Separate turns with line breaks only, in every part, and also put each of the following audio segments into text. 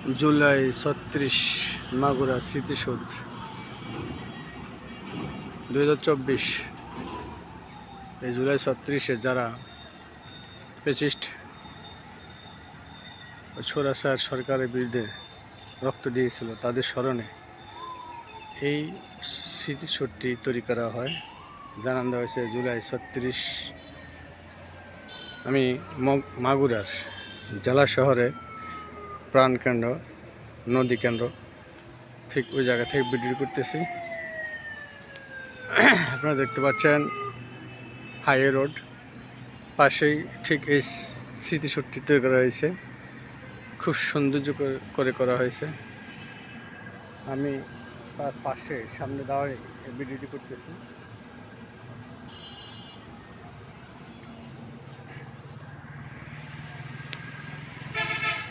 জুলাই ৩৬ মাগুরা স্মৃতিসৌধ 2024। এই জুলাই ৩৬-এ যারা ফ্যাসিস্ট স্বৈরাচার সরকারের বিরুদ্ধে রক্ত দিয়েছিল তাদের স্মরণে এই স্মৃতিসৌধটি তৈরি করা হয়। জানান দেওয়া হয়েছে জুলাই ৩৬। আমি মাগুরার জেলা শহরে প্রাণকেন্দ্র নদী কেন্দ্র ঠিক ওই জায়গা থেকে ভিডিও করতেছি। আপনারা দেখতে পাচ্ছেন হাইওয়ে রোড পাশেই ঠিক এই স্মৃতিসৌধটি তৈরি করা হয়েছে। খুব সৌন্দর্য করে করা হয়েছে। আমি তার পাশে সামনে দাঁড়িয়ে ভিডিওটি করতেছি।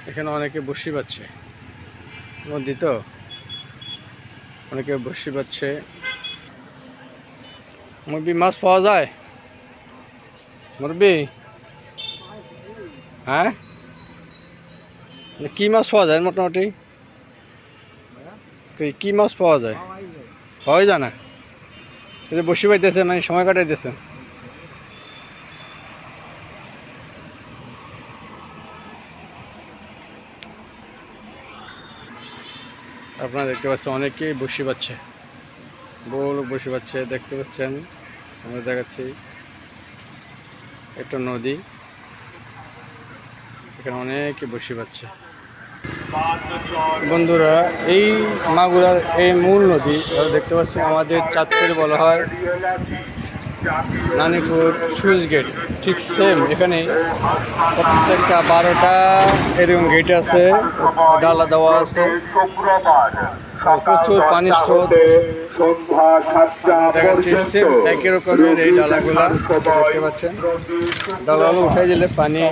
এখানে অনেকে বসি পাচ্ছে, নদী তো অনেকে বসি পাচ্ছে। মুরবি মাছ পাওয়া যায়? মুরবি হ্যাঁ, কি মাছ পাওয়া যায় মোটামুটি? কি মাছ পাওয়া যায়? পাওয়াই যায় না, বসি পাইতেছে মানে সময় কাটাইতেছে। আপনারা দেখতে পাচ্ছেন অনেকেই বসি পাচ্ছে, বড় লোক বসে পাচ্ছে। দেখতে পাচ্ছেন আমরা দেখাচ্ছি একটা নদী, এখানে অনেকে বসে পাচ্ছে। বন্ধুরা, এই মাগুরার এই মূল নদী দেখতে পাচ্ছি আমাদের চাঁদপুরে বলা হয় নানিপুর সুইচ গেট, ঠিক সেম এখানে প্রত্যেকটা 12টা এরকম গেট আছে, ডালা দেওয়া আছে, প্রচুর পানির স্রোত দেখাচ্ছি। সেম একই রকমের এই ডালাগুলা দেখতে পাচ্ছেন। ডালাগুলো উঠাই দিলে পানি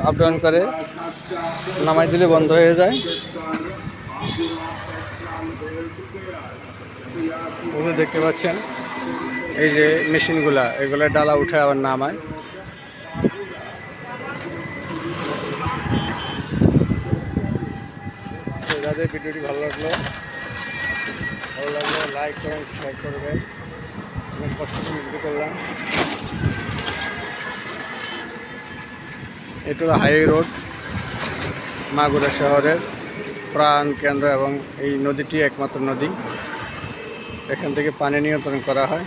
আপ ডাউন করে, নামাই দিলে বন্ধ হয়ে যায়। দেখতে পাচ্ছেন এই যে মেশিনগুলা, এগুলা ডালা উঠে আবার নামায়। যাদের ভিডিওটি ভালো লাগলো লাইক করেন, শেয়ার করবেন। অনেক কষ্ট করে ভিডিও করলাম। এটা হলো হাইওয়ে রোড, মাগুরা শহরের প্রাণ কেন্দ্র এবং এই নদীটি একমাত্র নদী, এখান থেকে পানি নিয়ন্ত্রণ করা হয়।